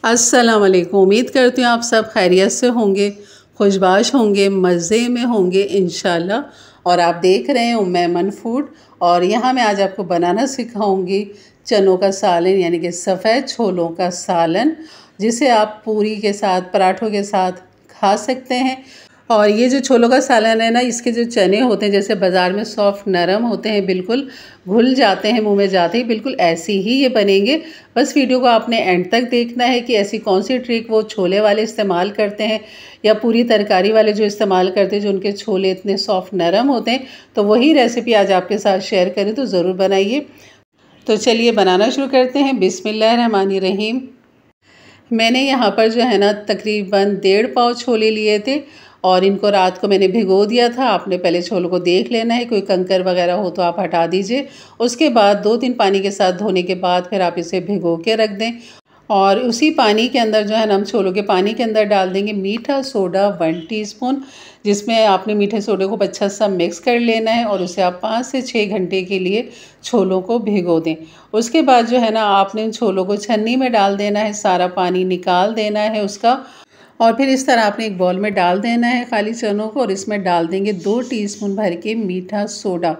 अस्सलाम वालेकुम। उम्मीद करती हूँ आप सब खैरियत से होंगे, खुशबाश होंगे, मज़े में होंगे इंशाल्लाह। और आप देख रहे हैं उम्मे अमन फूड। और यहाँ मैं आज आपको बनाना सिखाऊंगी चनों का सालन, यानी कि सफ़ेद छोलों का सालन, जिसे आप पूरी के साथ, पराठों के साथ खा सकते हैं। और ये जो छोलों का सालन है ना, इसके जो चने होते हैं जैसे बाज़ार में सॉफ्ट नरम होते हैं, बिल्कुल घुल जाते हैं मुंह में जाते ही, बिल्कुल ऐसे ही ये बनेंगे। बस वीडियो को आपने एंड तक देखना है कि ऐसी कौन सी ट्रिक वो छोले वाले इस्तेमाल करते हैं या पूरी तरकारी वाले जो इस्तेमाल करते हैं, जो उनके छोले इतने सॉफ्ट नरम होते हैं। तो वही रेसिपी आज आपके साथ शेयर करें, तो ज़रूर बनाइए। तो चलिए बनाना शुरू करते हैं। बिस्मिल्लाहिर्रहमानिर्रहीम। मैंने यहाँ पर जो है ना तकरीबन 1.5 पाव छोले लिए थे और इनको रात को मैंने भिगो दिया था। आपने पहले छोलों को देख लेना है, कोई कंकर वगैरह हो तो आप हटा दीजिए। उसके बाद 2-3 पानी के साथ धोने के बाद फिर आप इसे भिगो के रख दें। और उसी पानी के अंदर जो है ना, हम छोलों के पानी के अंदर डाल देंगे मीठा सोडा 1 टीस्पून, जिसमें आपने मीठे सोडे को अच्छा सा मिक्स कर लेना है और उसे आप 5 से 6 घंटे के लिए छोलों को भिगो दें। उसके बाद जो है ना, आपने उन छोलों को छन्नी में डाल देना है, सारा पानी निकाल देना है उसका। और फिर इस तरह आपने एक बॉल में डाल देना है खाली चनों को, और इसमें डाल देंगे 2 टीस्पून भर के मीठा सोडा।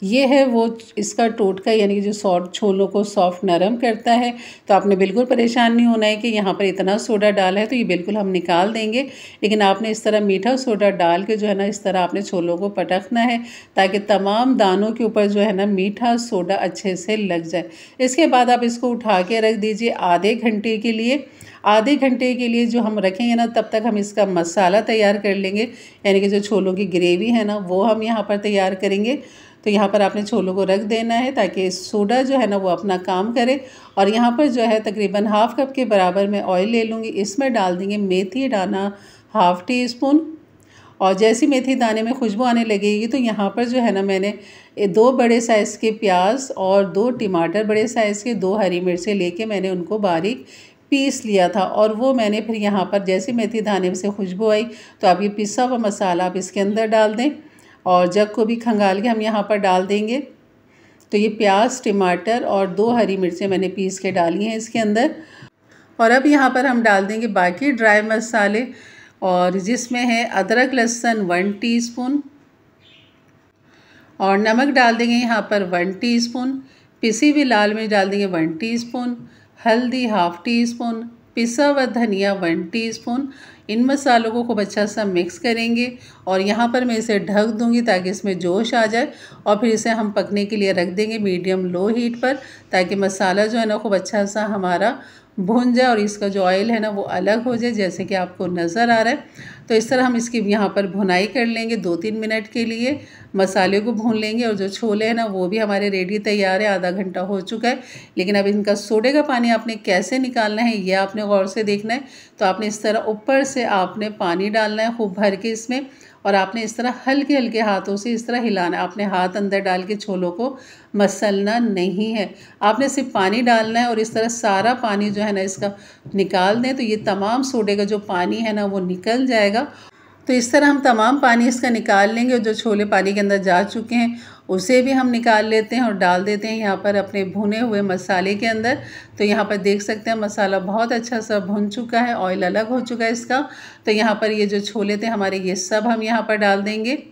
ये है वो इसका टोटका, यानी कि जो सॉफ्ट छोलों को सॉफ्ट नरम करता है। तो आपने बिल्कुल परेशान नहीं होना है कि यहाँ पर इतना सोडा डाला है, तो ये बिल्कुल हम निकाल देंगे। लेकिन आपने इस तरह मीठा सोडा डाल के जो है ना, इस तरह आपने छोलों को पटकना है ताकि तमाम दानों के ऊपर जो है ना मीठा सोडा अच्छे से लग जाए। इसके बाद आप इसको उठा के रख दीजिए आधे घंटे के लिए। आधे घंटे के लिए जो हम रखेंगे ना, तब तक हम इसका मसाला तैयार कर लेंगे, यानी कि जो छोलों की ग्रेवी है ना, वो हम यहाँ पर तैयार करेंगे। तो यहाँ पर आपने छोलों को रख देना है ताकि सोडा जो है ना वो अपना काम करे। और यहाँ पर जो है तकरीबन ½ कप के बराबर मैं ऑयल ले लूँगी। इसमें डाल देंगे मेथी दाना ½ टीस्पून। और जैसी मेथी दाने में खुशबू आने लगेगी तो यहाँ पर जो है ना, मैंने 2 बड़े साइज़ के प्याज और 2 टमाटर बड़े साइज़ के, 2 हरी मिर्चें लेके मैंने उनको बारीक पीस लिया था। और वो मैंने फिर यहाँ पर जैसे मेथी दाने से खुशबू आई तो आप ये पिसा हुआ मसाला आप इसके अंदर डाल दें और जग को भी खंगाल के हम यहाँ पर डाल देंगे। तो ये प्याज, टमाटर और 2 हरी मिर्चें मैंने पीस के डाली हैं इसके अंदर। और अब यहाँ पर हम डाल देंगे बाकी ड्राई मसाले, और जिसमें है अदरक लहसुन 1 टीस्पून, और नमक डाल देंगे यहाँ पर 1 टीस्पून, पिसी हुई लाल मिर्च डाल देंगे 1 टीस्पून, हल्दी ½ टीस्पून, पिसा हुआ धनिया 1 टीस्पून। इन मसालों को खूब अच्छा सा मिक्स करेंगे और यहाँ पर मैं इसे ढक दूँगी ताकि इसमें जोश आ जाए। और फिर इसे हम पकने के लिए रख देंगे मीडियम लो हीट पर, ताकि मसाला जो है ना खूब अच्छा सा हमारा भुन जाए और इसका जो ऑयल है ना वो अलग हो जाए, जैसे कि आपको नज़र आ रहा है। तो इस तरह हम इसकी यहाँ पर भुनाई कर लेंगे 2-3 मिनट के लिए, मसाले को भून लेंगे। और जो छोले हैं ना वो भी हमारे रेडी तैयार है, आधा घंटा हो चुका है। लेकिन अब इनका सोडे का पानी आपने कैसे निकालना है ये आपने गौर से देखना है। तो आपने इस तरह ऊपर से आपने पानी डालना है खूब भर के इसमें, और आपने इस तरह हल्के हल्के हाथों से इस तरह हिलाना है। आपने हाथ अंदर डाल के छोलों को मसलना नहीं है, आपने सिर्फ पानी डालना है और इस तरह सारा पानी जो है ना इसका निकाल दें। तो ये तमाम सोडे का जो पानी है ना वो निकल जाएगा। तो इस तरह हम तमाम पानी इसका निकाल लेंगे, और जो छोले पानी के अंदर जा चुके हैं उसे भी हम निकाल लेते हैं और डाल देते हैं यहाँ पर अपने भुने हुए मसाले के अंदर। तो यहाँ पर देख सकते हैं मसाला बहुत अच्छा सा भुन चुका है, ऑयल अलग हो चुका है इसका। तो यहाँ पर ये जो छोले थे हमारे, ये सब हम यहाँ पर डाल देंगे।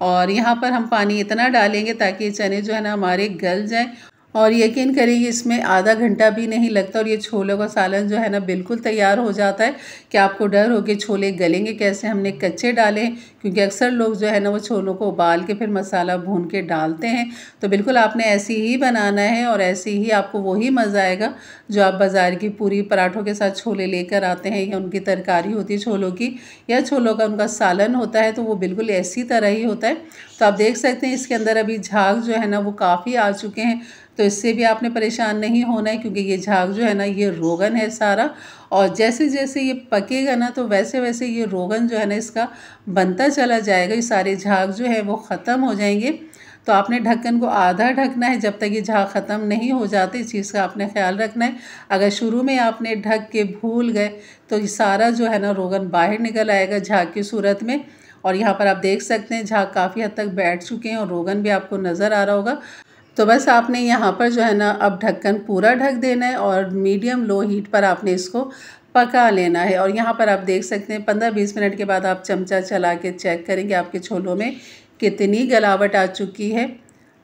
और यहाँ पर हम पानी इतना डालेंगे ताकि चने जो है ना हमारे गल जाएँ। और यकीन करिए इसमें आधा घंटा भी नहीं लगता और ये छोलों का सालन जो है ना बिल्कुल तैयार हो जाता है कि आपको डर हो कि छोले गलेंगे कैसे, हमने कच्चे डाले हैं। क्योंकि अक्सर लोग जो है ना वो छोलों को उबाल के फिर मसाला भून के डालते हैं। तो बिल्कुल आपने ऐसे ही बनाना है और ऐसे ही आपको वही मज़ा आएगा जो आप बाज़ार की पूरी पराठों के साथ छोले लेकर आते हैं, या उनकी तरकारी होती है छोलों की, या छोलों का उनका सालन होता है, तो वो बिल्कुल ऐसी तरह ही होता है। तो आप देख सकते हैं इसके अंदर अभी झाग जो है ना वो काफ़ी आ चुके हैं। तो इससे भी आपने परेशान नहीं होना है, क्योंकि ये झाग जो है ना ये रोगन है सारा। और जैसे जैसे ये पकेगा ना तो वैसे वैसे ये रोगन जो है ना इसका बनता चला जाएगा, ये सारे झाग जो है वो ख़त्म हो जाएंगे। तो आपने ढक्कन को आधा ढकना है जब तक ये झाग ख़त्म नहीं हो जाते, इस चीज़ का आपने ख्याल रखना है। अगर शुरू में आपने ढक के भूल गए तो ये सारा जो है ना रोगन बाहर निकल आएगा झाग की सूरत में। और यहाँ पर आप देख सकते हैं झाग काफ़ी हद तक बैठ चुके हैं और रोगन भी आपको नज़र आ रहा होगा। तो बस आपने यहाँ पर जो है ना अब ढक्कन पूरा ढक देना है और मीडियम लो हीट पर आपने इसको पका लेना है। और यहाँ पर आप देख सकते हैं 15-20 मिनट के बाद आप चमचा चला के चेक करेंगे आपके छोलों में कितनी गलावट आ चुकी है।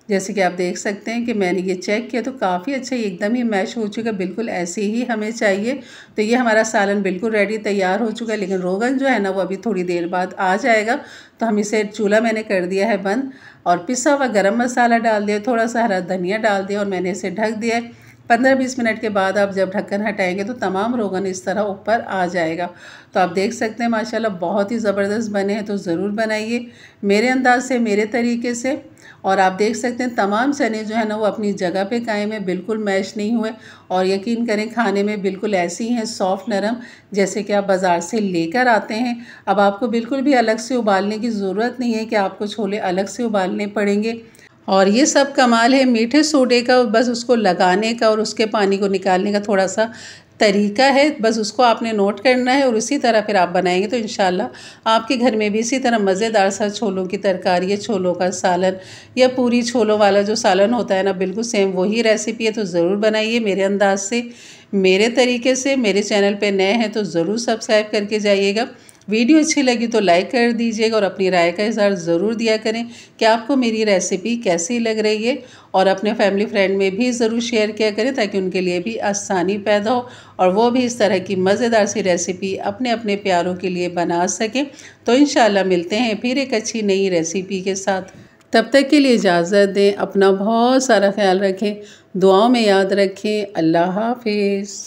जैसे कि आप देख सकते हैं कि मैंने ये चेक किया तो काफ़ी अच्छा एकदम ही मैश हो चुका है, बिल्कुल ऐसे ही हमें चाहिए। तो ये हमारा सालन बिल्कुल रेडी तैयार हो चुका है, लेकिन रोगन जो है ना वो अभी थोड़ी देर बाद आ जाएगा। तो हम इसे चूल्हा मैंने कर दिया है बंद और पिसा हुआ गरम मसाला डाल दिया, थोड़ा सा हरा धनिया डाल दिया और मैंने इसे ढक दिया है। 15-20 मिनट के बाद आप जब ढक्कन हटाएंगे तो तमाम रोगन इस तरह ऊपर आ जाएगा। तो आप देख सकते हैं माशाल्लाह बहुत ही ज़बरदस्त बने हैं। तो ज़रूर बनाइए मेरे अंदाज से, मेरे तरीके से। और आप देख सकते हैं तमाम चने जो है ना वो अपनी जगह पे कायम है, बिल्कुल मैश नहीं हुए और यकीन करें खाने में बिल्कुल ऐसी हैं सॉफ्ट नरम जैसे कि आप बाज़ार से लेकर आते हैं। अब आपको बिल्कुल भी अलग से उबालने की ज़रूरत नहीं है कि आपको छोले अलग से उबालने पड़ेंगे। और ये सब कमाल है मीठे सोडे का, बस उसको लगाने का और उसके पानी को निकालने का थोड़ा सा तरीका है, बस उसको आपने नोट करना है और उसी तरह फिर आप बनाएंगे तो इंशाल्लाह आपके घर में भी इसी तरह मज़ेदार सा छोलों की तरकारी या छोलों का सालन या पूरी छोलों वाला जो सालन होता है ना, बिल्कुल सेम वही रेसिपी है। तो ज़रूर बनाइए मेरे अंदाज से, मेरे तरीके से। मेरे चैनल पे नए हैं तो ज़रूर सब्सक्राइब करके जाइएगा। वीडियो अच्छी लगी तो लाइक कर दीजिएगा और अपनी राय का इज़हार ज़रूर दिया करें कि आपको मेरी रेसिपी कैसी लग रही है। और अपने फैमिली फ्रेंड में भी ज़रूर शेयर किया करें ताकि उनके लिए भी आसानी पैदा हो और वो भी इस तरह की मज़ेदार सी रेसिपी अपने अपने प्यारों के लिए बना सकें। तो इंशाल्लाह मिलते हैं फिर एक अच्छी नई रेसिपी के साथ। तब तक के लिए इजाज़त दें, अपना बहुत सारा ख्याल रखें, दुआओं में याद रखें। अल्लाह हाफिज़।